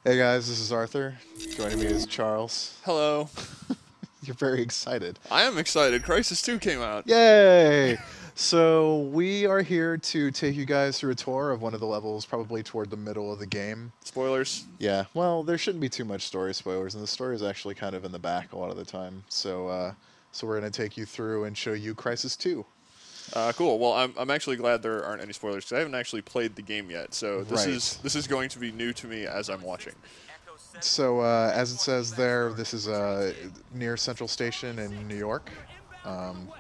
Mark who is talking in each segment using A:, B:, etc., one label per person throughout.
A: Hey guys, this is Arthur. Joining me is Charles.
B: Hello.
A: You're very excited.
B: I am excited. Crysis 2 came out.
A: Yay! So we are here to take you guys through a tour of one of the levels, probably toward the middle of the game.
B: Spoilers.
A: Yeah, well, there shouldn't be too much story spoilers, and the story is actually kind of in the back a lot of the time. So we're going to take you through and show you Crysis 2.
B: Cool. Well, I'm actually glad there aren't any spoilers because I haven't actually played the game yet. So this is going to be new to me as I'm watching.
A: So as it says there, this is near Central Station in New York.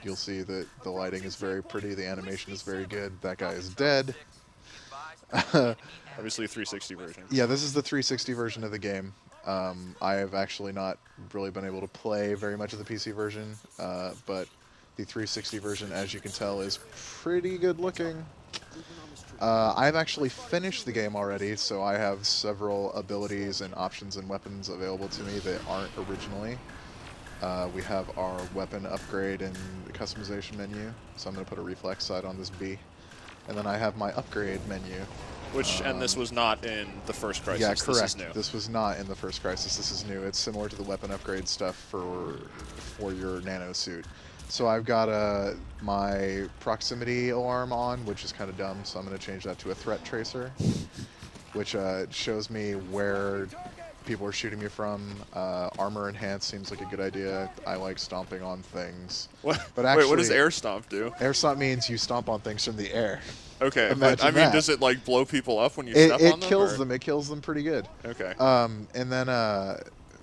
A: You'll see that the lighting is very pretty, the animation is very good. That guy is dead.
B: Obviously, a 360 version.
A: Yeah, this is the 360 version of the game. I have actually not really been able to play very much of the PC version, but the 360 version, as you can tell, is pretty good looking. I've actually finished the game already, so I have several abilities and options and weapons available to me that aren't originally. We have our weapon upgrade and customization menu, so I'm going to put a reflex sight on this B. And then I have my upgrade menu.
B: Which, and this was not in the first Crysis.
A: Yeah, correct.
B: This is new.
A: This was not in the first Crysis. This is new. It's similar to the weapon upgrade stuff for your nano suit. So I've got my proximity alarm on, which is kind of dumb, so I'm going to change that to a threat tracer, which shows me where people are shooting me from. Armor enhance seems like a good idea. I like stomping on things.
B: What?
A: But actually,
B: wait, what does air stomp do?
A: Air stomp means you stomp on things from the air.
B: Okay,
A: Imagine
B: but I mean,
A: that.
B: does it like blow people up when you step on them?
A: It kills them. It kills them pretty good.
B: Okay.
A: And then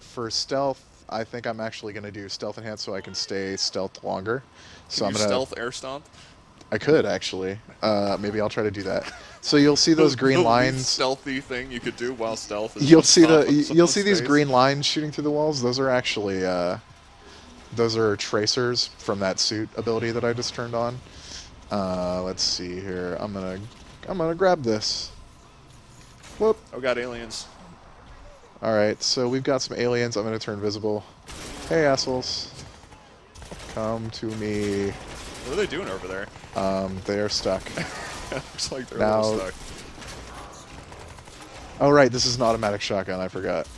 A: for stealth, I think I'm actually going to do stealth enhance so I can stay stealth longer. So
B: Can
A: I'm
B: you
A: gonna
B: stealth air stomp?
A: I could actually. Maybe I'll try to do that. So you'll see those green
B: the
A: lines.
B: least stealthy thing you could do while stealth. Is
A: You'll
B: just
A: see
B: stomp on
A: you'll
B: someone's
A: see these
B: face.
A: green lines shooting through the walls. Those are actually those are tracers from that suit ability that I just turned on. Let's see here. I'm gonna grab this. Whoop.
B: Oh god, aliens.
A: All right. So we've got some aliens. I'm gonna turn visible. Hey assholes. Come to me.
B: What are they doing over there?
A: They are stuck.
B: Looks like they're
A: Now-
B: a little stuck.
A: Oh right, this is an automatic shotgun. I forgot.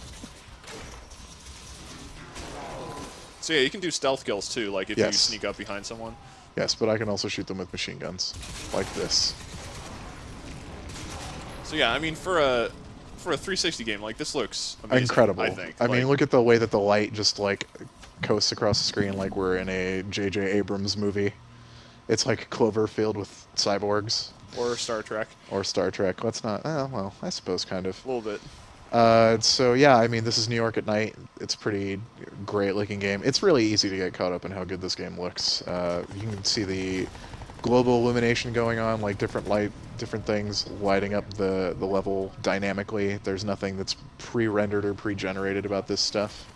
B: So yeah, you can do stealth kills too, like if you
A: Yes.
B: sneak up behind someone.
A: Yes, but I can also shoot them with machine guns, like this.
B: So yeah, I mean for a 360 game, like this looks amazing.
A: Incredible.
B: I think.
A: I mean,
B: Like,
A: look at the way that the light just like coasts across the screen, like we're in a J.J. Abrams movie. It's like Cloverfield with cyborgs.
B: or Star Trek,
A: Or Star Trek. Let's not. Well, I suppose kind of.
B: a little bit.
A: So yeah, I mean, this is New York at night. It's a pretty great looking game. It's really easy to get caught up in how good this game looks. You can see the global illumination going on, like different things lighting up the level dynamically. There's nothing that's pre-rendered or pre-generated about this stuff.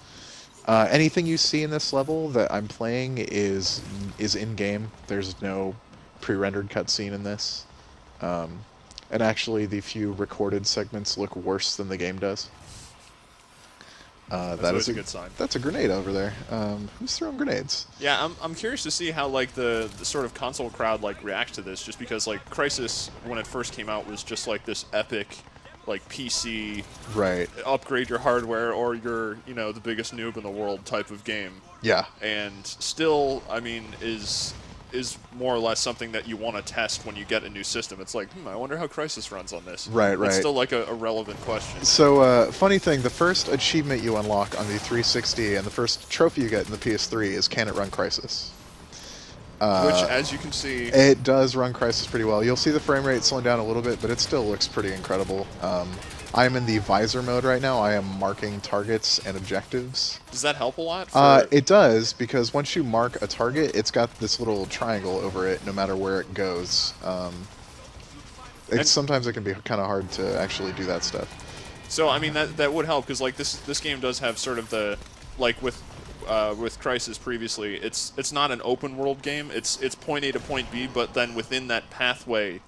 A: Anything you see in this level that I'm playing is in-game. There's no pre-rendered cutscene in this. And actually, the few recorded segments look worse than the game does.
B: That's
A: that
B: always
A: is
B: a good sign.
A: That's a grenade over there. Who's throwing grenades?
B: Yeah, I'm curious to see how like the sort of console crowd like reacts to this, just because like Crysis when it first came out was just like this epic, like PC
A: Right.
B: upgrade your hardware or you're the biggest noob in the world type of game,
A: Yeah.
B: and still I mean is more or less something that you want to test when you get a new system. It's like, I wonder how Crysis runs on this.
A: Right, right.
B: It's still like a relevant question.
A: So, funny thing, the first achievement you unlock on the 360 and the first trophy you get in the PS3 is Can It Run Crysis?
B: Which, as you can see,
A: It does run Crysis pretty well. You'll see the frame rate slowing down a little bit, but it still looks pretty incredible. I am in the visor mode right now. I am marking targets and objectives.
B: does that help a lot? For,
A: It does, because once you mark a target, it's got this little triangle over it no matter where it goes. Sometimes it can be kind of hard to actually do that stuff.
B: So I mean that would help, because like this game does have sort of the like with Crysis previously, it's not an open world game. It's point A to point B, but then within that pathway,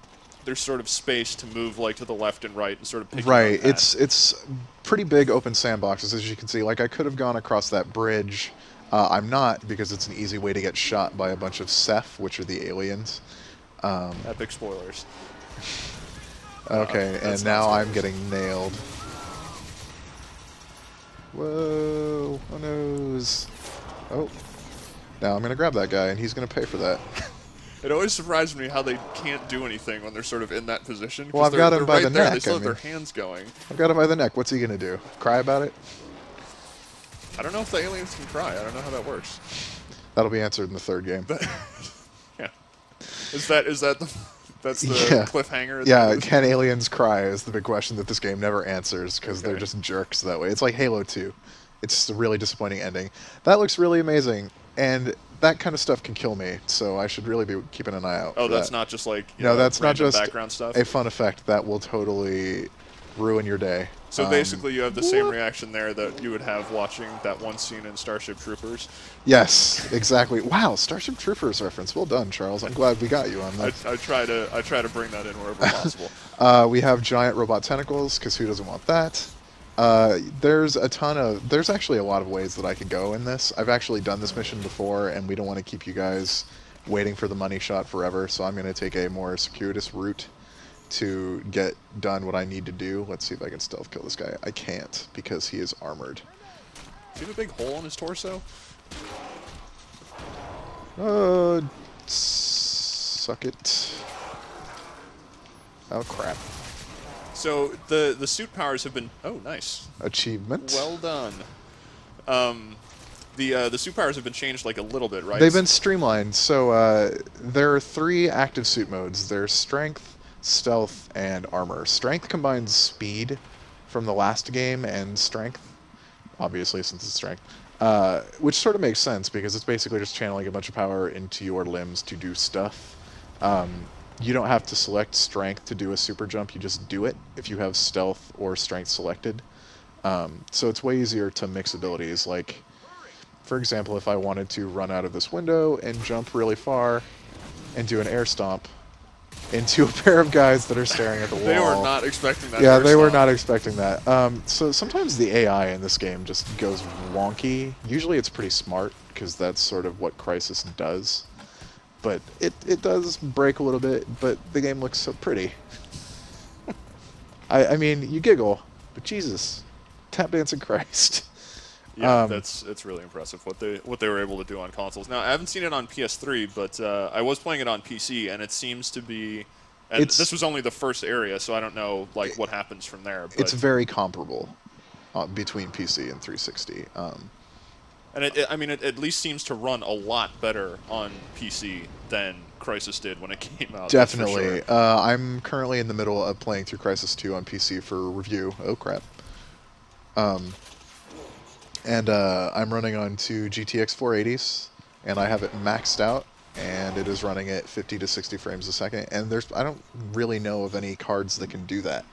B: there's sort of space to move like to the left and right and sort of pick your own
A: Right,
B: path.
A: it's pretty big open sandboxes, as you can see. Like, I could have gone across that bridge. I'm not, because it's an easy way to get shot by a bunch of Ceph, which are the aliens.
B: Epic spoilers.
A: Okay,
B: that's
A: and
B: not
A: now I'm
B: spoilers.
A: getting nailed. Whoa. Oh, noes. Oh. Now I'm going to grab that guy, and he's going to pay for that.
B: It always surprises me how they can't do anything when they're sort of in that position.
A: Well, I've got him by the neck.
B: They still
A: I
B: have
A: mean,
B: their hands going.
A: I've got him by the neck. What's he going to do? Cry about it?
B: I don't know if the aliens can cry. I don't know how that works.
A: That'll be answered in the third game.
B: Yeah. Is that that's the cliffhanger?
A: Yeah, can aliens cry is the big question that this game never answers because they're just jerks that way. It's like Halo 2. It's a really disappointing ending. That looks really amazing, and that kind of stuff can kill me, so I should really be keeping an eye out for
B: that's
A: that.
B: not just like
A: no, that's not just
B: background stuff.
A: A fun effect that will totally ruin your day.
B: So basically, you have the same reaction there that you would have watching that one scene in Starship Troopers.
A: Yes, exactly. Wow, Starship Troopers reference. Well done, Charles. I'm glad we got you on that.
B: I try to bring that in wherever possible.
A: We have giant robot tentacles, because who doesn't want that? There's actually a lot of ways that I could go in this. I've actually done this mission before, and we don't want to keep you guys waiting for the money shot forever, so I'm going to take a more circuitous route to get done what I need to do. Let's see if I can stealth kill this guy. I can't, because he is armored.
B: Does he have a big hole in his torso?
A: Suck it. Oh, crap.
B: So the suit powers have been... Oh, nice.
A: Achievement.
B: Well done. The suit powers have been changed like a little bit, right?
A: They've been streamlined. So there are 3 active suit modes. There's Strength, Stealth, and Armor. Strength combines speed from the last game and Strength, obviously since it's Strength, which sort of makes sense because it's basically just channeling a bunch of power into your limbs to do stuff. You don't have to select Strength to do a super jump, you just do it if you have Stealth or Strength selected. So it's way easier to mix abilities. Like, for example, if I wanted to run out of this window and jump really far and do an air stomp into a pair of guys that are staring at the wall.
B: They were not expecting that.
A: Yeah, they were not expecting that. So sometimes the AI in this game just goes wonky. Usually it's pretty smart, because that's sort of what Crysis does. But it does break a little bit, but the game looks so pretty. I mean, you giggle, but Jesus, tap dancing Christ.
B: Yeah, it's really impressive what they were able to do on consoles. Now, I haven't seen it on PS3, but I was playing it on PC, and it seems to be... And this was only the first area, so I don't know like what happens from there. But
A: it's very comparable between PC and 360.
B: And it at least seems to run a lot better on PC than Crysis did when it came out.
A: Definitely. Sure. I'm currently in the middle of playing through Crysis 2 on PC for review. Oh, crap. And I'm running on 2 GTX 480s, and I have it maxed out, and it is running at 50 to 60 frames a second. And I don't really know of any cards that can do that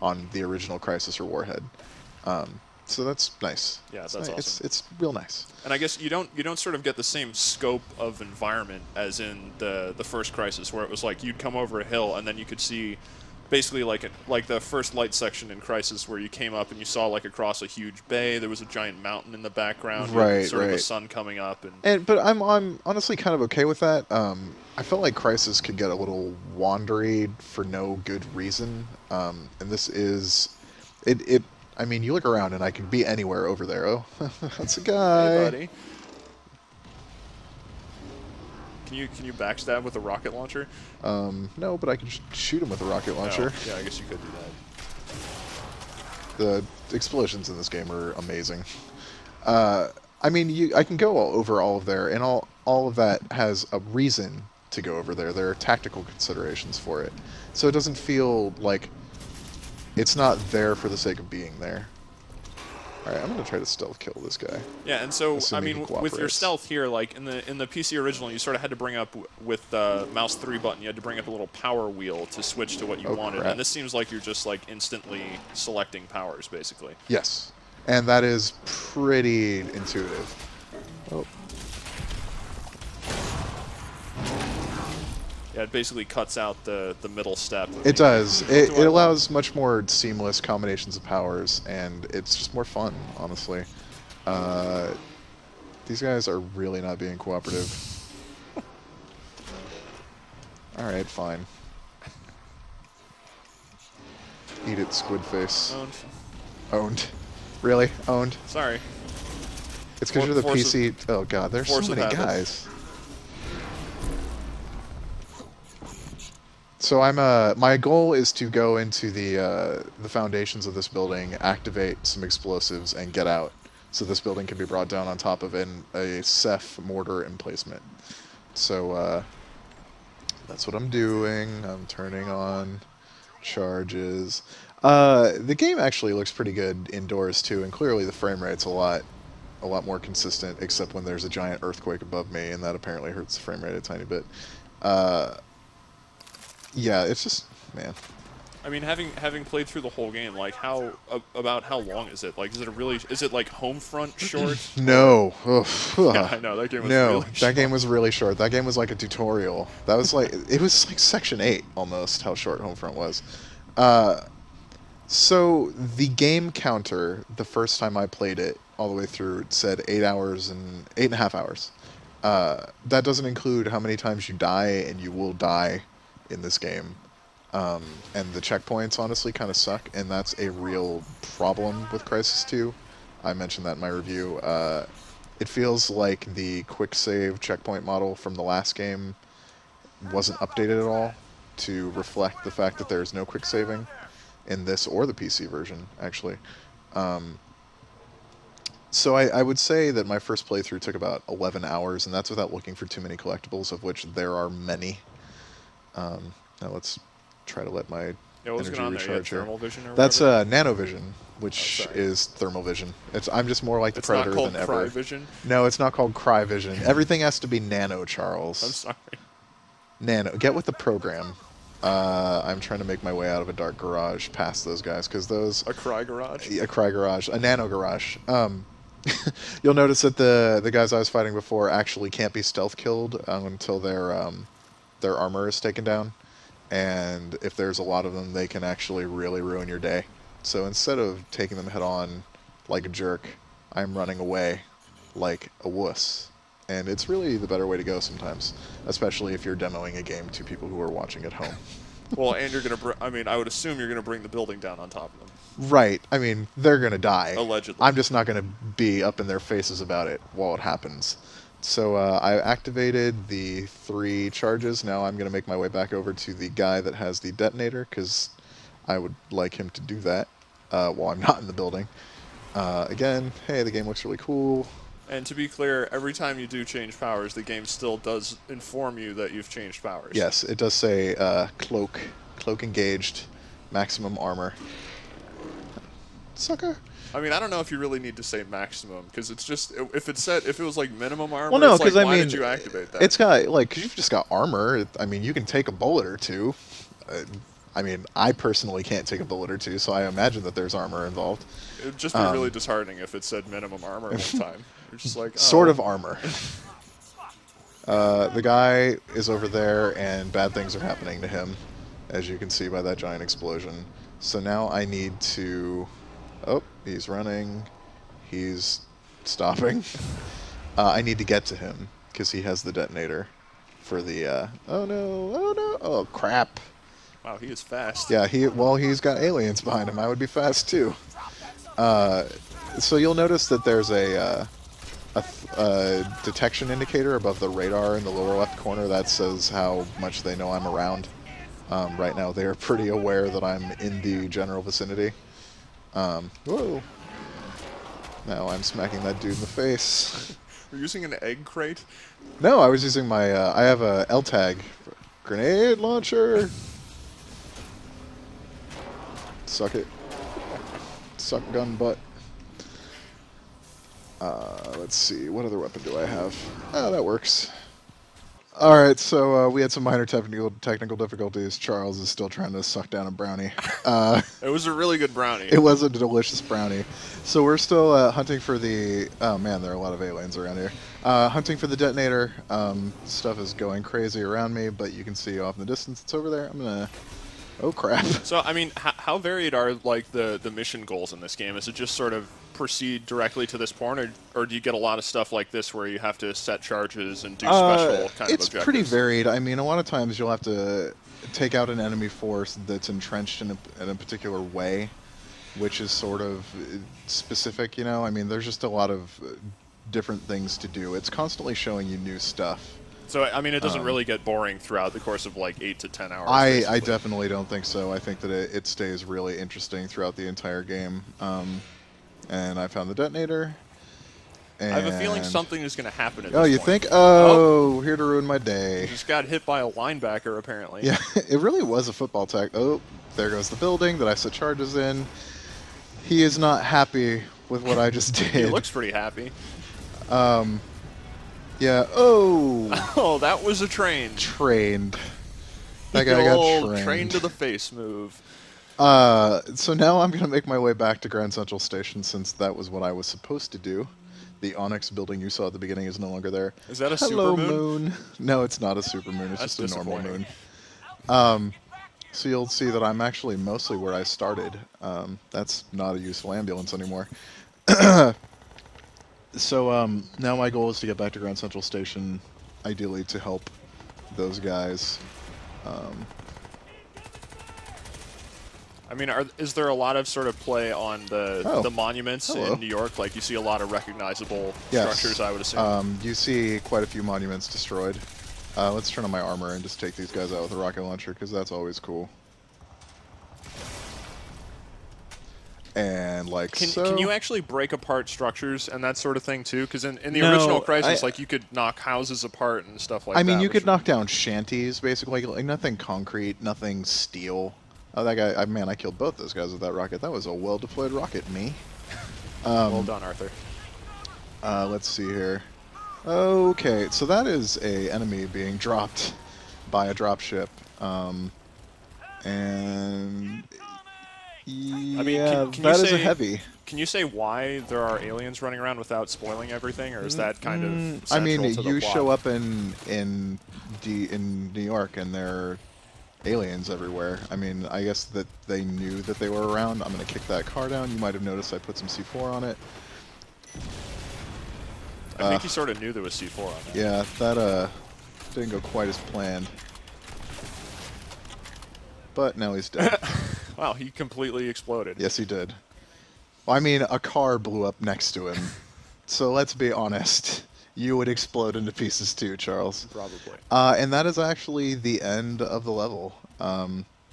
A: on the original Crysis or Warhead. So that's nice.
B: Yeah, that's awesome.
A: It's real nice.
B: And I guess you don't sort of get the same scope of environment as in the first Crysis, where it was like you'd come over a hill and then you could see basically like the first light section in Crysis, where you came up and you saw like across a huge bay, there was a giant mountain in the background,
A: right,
B: sort of
A: right.
B: the sun coming up,
A: but I'm honestly kind of okay with that. I felt like Crysis could get a little wandery for no good reason, and this is it. I mean, you look around and I could be anywhere over there. Oh, that's a guy.
B: Hey, buddy. Can you backstab with a rocket launcher?
A: No, but I can shoot him with a rocket launcher.
B: Oh, yeah, I guess you could do
A: that. The explosions in this game are amazing. I mean, I can go over all of there, and all of that has a reason to go over there. There are tactical considerations for it, so it doesn't feel like it's not there for the sake of being there. Alright, I'm going to try to stealth kill this guy.
B: Yeah, and so, I mean, with your stealth here, like, in the PC original, you sort of had to bring up, with the mouse 3 button, you had to bring up a little power wheel to switch to what you wanted.
A: Crap.
B: And this seems like you're just, like, instantly selecting powers, basically.
A: Yes. And that is pretty intuitive. Oh.
B: Yeah, it basically cuts out the middle step.
A: It does. It allows much more seamless combinations of powers, and it's just more fun, honestly. These guys are really not being cooperative. Alright, fine. Eat it, squid face.
B: Owned.
A: Owned. Really? Owned?
B: Sorry.
A: It's because you're the
B: Force
A: PC... Oh god, there's so many guys. So I'm my goal is to go into the foundations of this building, activate some explosives, and get out, so this building can be brought down on top of a Ceph mortar emplacement. So that's what I'm doing. I'm turning on charges. The game actually looks pretty good indoors too, and clearly the frame rate's a lot more consistent, except when there's a giant earthquake above me, and that apparently hurts the frame rate a tiny bit. Yeah, it's just, man.
B: I mean, having played through the whole game, like about how long is it? Like, is it like Homefront short?
A: No.
B: Yeah, I know that game was really short.
A: That game was really short. That game was like a tutorial. That was like it was like Section 8 almost. How short Homefront was. So the game counter, the first time I played it all the way through, it said 8 hours and 8.5 hours. That doesn't include how many times you die, and you will die in this game. And the checkpoints honestly kind of suck, and that's a real problem with Crysis 2. I mentioned that in my review. It feels like the quick save checkpoint model from the last game wasn't updated at all to reflect the fact that there's no quick saving in this or the PC version, actually. So I would say that my first playthrough took about 11 hours, and that's without looking for too many collectibles, of which there are many. Now let's try to let my
B: what's
A: energy
B: going on there?
A: recharge here.
B: Thermal vision or
A: That's
B: whatever?
A: nanovision, which is thermal vision. I'm just more like the Predator than ever.
B: It's not called Cryvision?
A: No, it's not called Cryvision. Everything has to be nano, Charles.
B: I'm sorry.
A: Nano. Get with the program. I'm trying to make my way out of a dark garage past those guys, because those...
B: A Cry Garage?
A: A Cry Garage. A nano garage. You'll notice that the guys I was fighting before actually can't be stealth killed until their armor is taken down. And if there's a lot of them, they can actually really ruin your day. So instead of taking them head on like a jerk, I'm running away like a wuss. And it's really the better way to go sometimes, especially if you're demoing a game to people who are watching at home.
B: Well, and you're gonna. I mean, I would assume you're gonna bring the building down on top of them.
A: Right. I mean, they're gonna die.
B: Allegedly.
A: I'm just not gonna be up in their faces about it while it happens. So I activated the 3 charges. Now I'm gonna make my way back over to the guy that has the detonator, because I would like him to do that while I'm not in the building. Again, hey, the game looks really cool.
B: And to be clear, every time you do change powers, the game still does inform you that you've changed powers.
A: Yes, it does say cloak engaged, maximum armor. Sucker.
B: I mean, I don't know if you really need to say maximum, because it's just, if it was like minimum armor,
A: well, no,
B: it's like,
A: I
B: why
A: mean,
B: did you activate that?
A: It's got, like, because you've just got armor. I mean, you can take a bullet or two. I mean, I personally can't take a bullet or two, so I imagine that there's armor involved.
B: It would just be really disheartening if it said minimum armor all the time. You're just like, oh.
A: Sort of armor. The guy is over there, and bad things are happening to him, as you can see by that giant explosion. So now I need to... Oh, he's running. He's stopping. I need to get to him, because he has the detonator for the... Oh no, oh no, oh crap.
B: Wow, he is fast.
A: Yeah, he's got aliens behind him. I would be fast too. So you'll notice that there's a detection indicator above the radar in the lower left corner that says how much they know I'm around. Right now they are pretty aware that I'm in the general vicinity. Whoa. Now I'm smacking that dude in the face.
B: We're using an egg crate?
A: No, I was using my, I have a L-tag. Grenade launcher! Suck it. Suck gun butt. Let's see, what other weapon do I have? Oh, that works. Alright, so we had some minor technical difficulties. Charles is still trying to suck down a brownie.
B: It was a really good brownie.
A: It was a delicious brownie. So we're still hunting for the... Oh man, there are a lot of aliens around here. Hunting for the detonator. Stuff is going crazy around me, but you can see off in the distance it's over there. I'm gonna... Oh crap.
B: So, I mean, how varied are, like, the mission goals in this game? Is it just sort of proceed directly to this point, or do you get a lot of stuff like this where you have to set charges and do special kind of objectives?
A: It's pretty varied. I mean, a lot of times you'll have to take out an enemy force that's entrenched in a particular way. which is sort of specific, you know? I mean, there's just a lot of different things to do. It's constantly showing you new stuff.
B: So, I mean, it doesn't really get boring throughout the course of, like, 8 to 10 hours,
A: I definitely don't think so. I think that it stays really interesting throughout the entire game. And I found the detonator. And
B: I have a feeling something is going to happen at this
A: Oh, you
B: point.
A: think? Oh, here to ruin my day.
B: Just got hit by a linebacker, apparently.
A: Yeah, it really was a football tag. Oh, there goes the building that I set charges in. He is not happy with what I just did.
B: He looks pretty happy.
A: Yeah. Oh.
B: Oh, that was a train.
A: Trained. That guy got trained.
B: Train to the face move.
A: So now I'm gonna make my way back to Grand Central Station since that was what I was supposed to do. The Onyx building you saw at the beginning is no longer there.
B: Is that a
A: Hello,
B: super moon?
A: No, it's not a super moon. It's
B: That's
A: just a normal moon.
B: disappointing.
A: So you'll see that I'm actually mostly where I started. That's not a useful ambulance anymore. So now my goal is to get back to Grand Central Station, ideally to help those guys.
B: I mean, is there a lot of sort of play on the monuments
A: Hello.
B: in New York? Like, you see a lot of recognizable
A: Yes.
B: structures, I would assume.
A: You see quite a few monuments destroyed. Let's turn on my armor and just take these guys out with a rocket launcher, because that's always cool. And like
B: Can you actually break apart structures and that sort of thing too? Because in the original Crysis, like, you could knock houses apart and stuff like that.
A: I mean, you could knock down shanties, basically, like nothing concrete, nothing steel. Oh, that guy! Man, I killed both those guys with that rocket. That was a well-deployed rocket, me.
B: Well done, Arthur.
A: Let's see here. Okay, so that is a enemy being dropped by a dropship, and yeah,
B: I mean, can
A: that
B: you
A: is
B: say,
A: a heavy.
B: Can you say why there are aliens running around without spoiling everything, or is that kind of central
A: I mean,
B: to the
A: you
B: plot?
A: show up in New York, and there are aliens everywhere. I mean, I guess that they knew that they were around. I'm gonna kick that car down. You might have noticed I put some C4 on it.
B: I think you sort of knew there was C4 on it.
A: Yeah, that didn't go quite as planned. But now he's dead.
B: Wow, he completely exploded.
A: Yes, he did. Well, I mean, a car blew up next to him. So let's be honest. You would explode into pieces too, Charles.
B: Probably.
A: And that is actually the end of the level.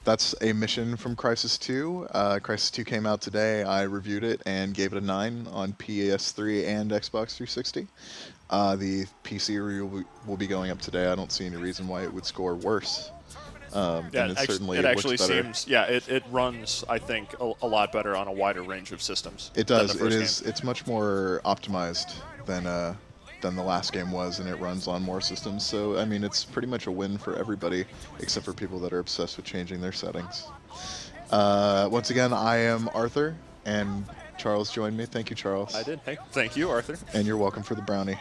A: That's a mission from Crysis 2. Crysis 2 came out today. I reviewed it and gave it a 9 on PS3 and Xbox 360. The PC review will be going up today. I don't see any reason why it would score worse.
B: Yeah,
A: and it certainly
B: it actually
A: looks better.
B: seems. Yeah, it runs, I think, a lot better on a wider range of systems.
A: It
B: than
A: does.
B: the first
A: It is.
B: game.
A: It's much more optimized than the last game was, and it runs on more systems. So I mean, it's pretty much a win for everybody, except for people that are obsessed with changing their settings. Once again, I am Arthur, and Charles joined me. Thank you, Charles.
B: I did. Hey, thank you, Arthur.
A: And you're welcome for the brownie.